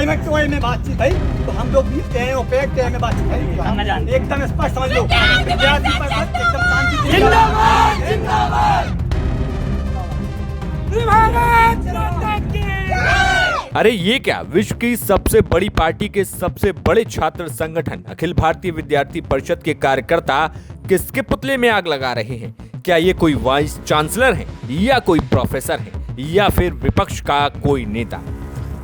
OPI में टोए में बातचीत है तो हम लोग भी टोए ओपेक टोए में बातचीत है एकदम स्पष्ट समझ लो। विद्यार्थी परिषद एकदम शांति जिंदाबाद जिंदाबाद। अरे ये क्या, विश्व की सबसे बड़ी पार्टी के सबसे बड़े छात्र संगठन अखिल भारतीय विद्यार्थी परिषद के कार्यकर्ता किसके पुतले में आग लगा रहे हैं? क्या ये कोई वाइस चांसलर है या कोई प्रोफेसर है या फिर विपक्ष का कोई नेता?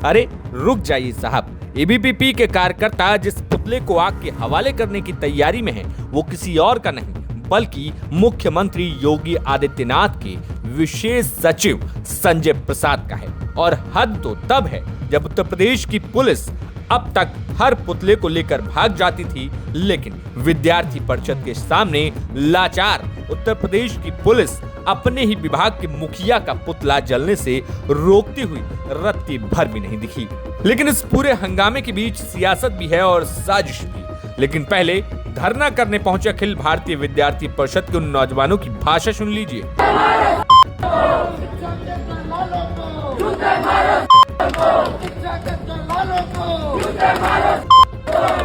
अरे रुक जाइए साहब, एबीवीपी के कार्यकर्ता जिस पुतले को आग के हवाले करने की तैयारी में है वो किसी और का नहीं बल्कि मुख्यमंत्री योगी आदित्यनाथ के विशेष सचिव संजय प्रसाद का है। और हद तो तब है जब उत्तर प्रदेश की पुलिस अब तक हर पुतले को लेकर भाग जाती थी, लेकिन विद्यार्थी परिषद के सामने लाचार उत्तर प्रदेश की पुलिस अपने ही विभाग के मुखिया का पुतला जलने से रोकती हुई रत्ती भर भी नहीं दिखी। लेकिन इस पूरे हंगामे के बीच सियासत भी है और साजिश भी। लेकिन पहले धरना करने पहुंचे अखिल भारतीय विद्यार्थी परिषद के उन नौजवानों की भाषा सुन लीजिए।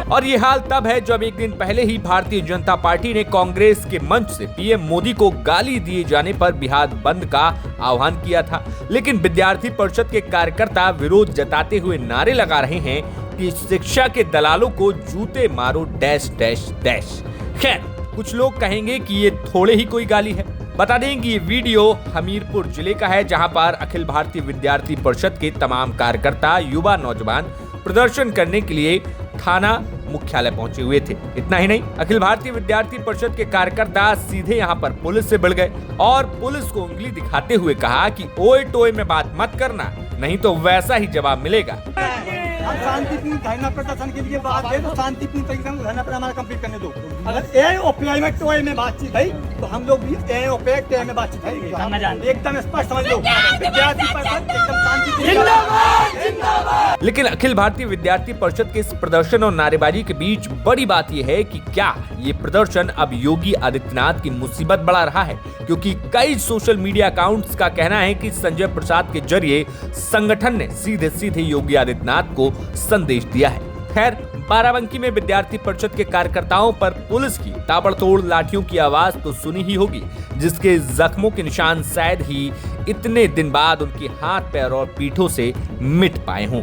और ये हाल तब है जब एक दिन पहले ही भारतीय जनता पार्टी ने कांग्रेस के मंच से पीएम मोदी को गाली दिए जाने पर बिहार बंद का आह्वान किया था। लेकिन विद्यार्थी परिषद के कार्यकर्ता विरोध जताते हुए नारे लगा रहे हैं कि शिक्षा के दलालों को जूते मारो डैश डैश डैश। खैर, कुछ लोग कहेंगे कि ये थोड़े ही कोई गाली है। बता दें कि ये वीडियो हमीरपुर जिले का है, जहां पर अखिल भारतीय विद्यार्थी परिषद के तमाम कार्यकर्ता युवा नौजवान प्रदर्शन करने के लिए थाना मुख्यालय पहुंचे हुए थे। इतना ही नहीं, अखिल भारतीय विद्यार्थी परिषद के कार्यकर्ता सीधे यहां पर पुलिस से भिड़ गए और पुलिस को उंगली दिखाते हुए कहा कि ओए टोए में बात मत करना, नहीं तो वैसा ही जवाब मिलेगा। हम शांतिपूर्ण धरना प्रदर्शन के लिए बात है तो शांतिपूर्ण तरीके से धरना पर हमारा कंप्लीट करने दो। अगर ए ओपीआई में टोए में बातचीत है तो हम लोग भी ए ओपेक टोए में बातचीत है एकदम स्पष्ट समझ लो। विद्यार्थी परिषद एकदम शांति जिंदाबाद जिंदाबाद। लेकिन अखिल भारतीय विद्यार्थी परिषद के इस प्रदर्शन और नारेबाजी के बीच बड़ी बात यह है कि क्या ये प्रदर्शन अब योगी आदित्यनाथ की मुसीबत बढ़ा रहा है, क्योंकि कई सोशल मीडिया अकाउंट्स का कहना है कि संजय प्रसाद के जरिए संगठन ने सीधे सीधे योगी आदित्यनाथ को संदेश दिया है। खैर, बाराबंकी में विद्यार्थी परिषद के कार्यकर्ताओं पर पुलिस की ताबड़तोड़ लाठियों की आवाज तो सुनी ही होगी, जिसके जख्मों के निशान शायद ही इतने दिन बाद उनके हाथ पैर और पीठों से मिट पाए हों।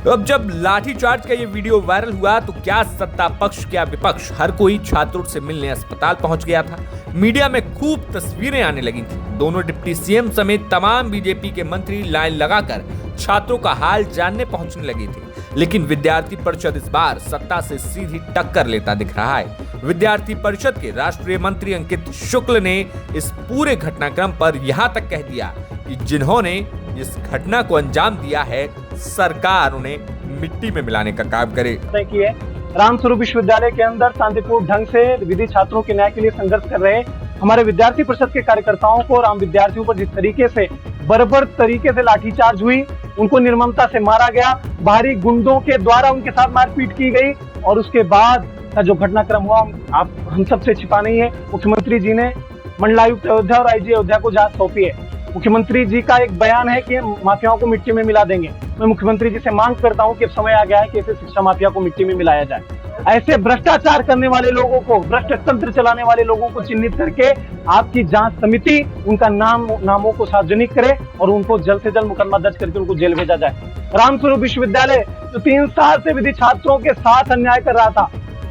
तो अब जब लाठीचार्ज का ये वीडियो वायरल हुआ तो क्या सत्ता पक्ष क्या विपक्ष, हर कोई छात्रों से मिलने अस्पताल पहुंच गया था। मीडिया में खूब तस्वीरें आने लगी थी। दोनों डिप्टी सीएम समेत तमाम बीजेपी के मंत्री लाइन लगाकर छात्रों का हाल जानने पहुंचने लगे थे। लेकिन विद्यार्थी परिषद इस बार सत्ता से सीधी टक्कर लेता दिख रहा है। विद्यार्थी परिषद के राष्ट्रीय मंत्री अंकित शुक्ल ने इस पूरे घटनाक्रम पर यहां तक कह दिया कि जिन्होंने इस घटना को अंजाम दिया है, सरकार उन्हें मिट्टी में मिलाने का काम करे। रामस्वरूप विश्वविद्यालय के अंदर शांतिपूर्ण ढंग से विधि छात्रों के न्याय के लिए संघर्ष कर रहे हमारे विद्यार्थी परिषद के कार्यकर्ताओं को राम विद्यार्थियों पर जिस तरीके से बर्बर तरीके से लाठीचार्ज हुई, उनको निर्ममता से मारा गया, बाहरी गुंडों के द्वारा उनके साथ मारपीट की गई और उसके बाद का जो घटनाक्रम हुआ हम सबसे छिपा नहीं है। मुख्यमंत्री जी ने मंडलायुक्त अयोध्या और आईजी अयोध्या को जांच सौंपी है। मुख्यमंत्री जी का एक बयान है कि माफियाओं को मिट्टी में मिला देंगे। मैं मुख्यमंत्री जी से मांग करता हूं कि अब समय आ गया है कि ऐसे शिक्षा माफिया को मिट्टी में मिलाया जाए। ऐसे भ्रष्टाचार करने वाले लोगों को, भ्रष्ट तंत्र चलाने वाले लोगों को चिन्हित करके आपकी जांच समिति उनका नामों को सार्वजनिक करे और उनको जल्द से जल्द मुकदमा दर्ज करके उनको जेल भेजा जाए। रामस्वरूप विश्वविद्यालय जो 3 साल से विधि छात्रों के साथ अन्याय कर रहा था,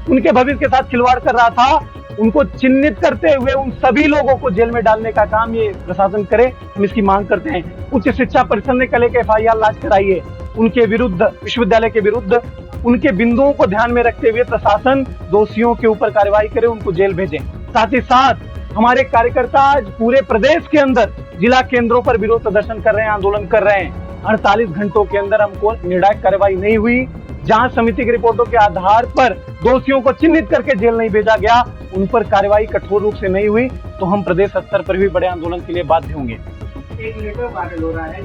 उनके भविष्य के साथ खिलवाड़ कर रहा था, उनको चिन्हित करते हुए उन सभी लोगों को जेल में डालने का काम ये प्रशासन करे। हम इसकी मांग करते हैं। उच्च शिक्षा परिषद ने कल एक FIR लॉन्च कराई है उनके विरुद्ध, विश्वविद्यालय के विरुद्ध। उनके बिंदुओं को ध्यान में रखते हुए प्रशासन दोषियों के ऊपर कार्रवाई करे, उनको जेल भेजे। साथ ही साथ हमारे कार्यकर्ता आज पूरे प्रदेश के अंदर जिला केंद्रों पर विरोध प्रदर्शन कर रहे हैं, आंदोलन कर रहे हैं। 48 घंटों के अंदर हमको निर्णायक कार्रवाई नहीं हुई, जांच समिति की रिपोर्टों के आधार पर दोषियों को चिन्हित करके जेल नहीं भेजा गया, उन पर कार्रवाई कठोर रूप से नहीं हुई, तो हम प्रदेश स्तर पर भी बड़े आंदोलन के लिए बाध्य होंगे। एक लेटर वायरल हो रहा है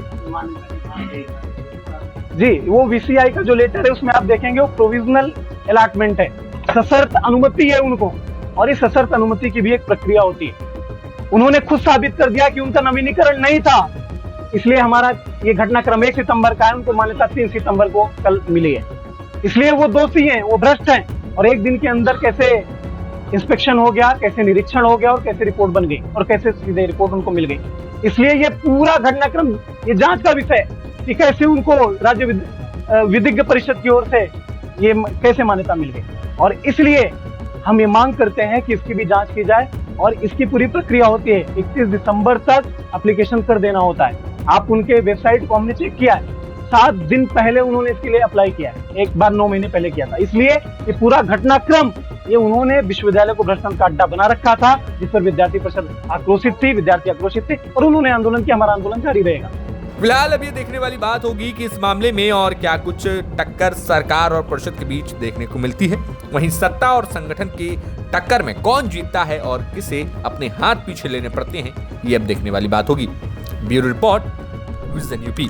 जी, वो VCI का जो लेटर है उसमें आप देखेंगे वो प्रोविजनल अलॉटमेंट है, सशर्त अनुमति है उनको और इस सशर्त अनुमति की भी एक प्रक्रिया होती है। उन्होंने खुद साबित कर दिया कि उनका नवीनीकरण नहीं था, इसलिए हमारा ये घटनाक्रम 1 सितंबर का है, उनको मान्यता 3 सितंबर को कल मिली है। इसलिए वो दोषी हैं, वो भ्रष्ट हैं। और एक दिन के अंदर कैसे इंस्पेक्शन हो गया, कैसे निरीक्षण हो गया और कैसे रिपोर्ट बन गई और कैसे सीधे रिपोर्ट उनको मिल गई। इसलिए ये पूरा घटनाक्रम ये जांच का विषय है कि कैसे उनको राज्य विधिज्ञ परिषद की ओर से ये कैसे मान्यता मिल गई। और इसलिए हम ये मांग करते हैं कि इसकी भी जांच की जाए और इसकी पूरी प्रक्रिया होती है। 31 दिसंबर तक एप्लीकेशन कर देना होता है। आप उनके वेबसाइट को हमने चेक किया है, 7 दिन पहले उन्होंने इसके लिए अप्लाई किया है, एक बार 9 महीने पहले किया था। इसलिए ये पूरा घटनाक्रम ये उन्होंने विश्वविद्यालय को भ्रष्टाचार का अड्डा बना रखा था, जिस पर विद्यार्थी परिषद आक्रोशित थी, विद्यार्थी आक्रोशित थे और उन्होंने आंदोलन किया। हमारा आंदोलन जारी रहेगा। फिलहाल अब ये देखने वाली बात होगी कि इस मामले में और क्या कुछ टक्कर सरकार और परिषद के बीच देखने को मिलती है। वहीं सत्ता और संगठन की टक्कर में कौन जीतता है और किसे अपने हाथ पीछे लेने पड़ते हैं, ये अब देखने वाली बात होगी। Bureau report, vision UP.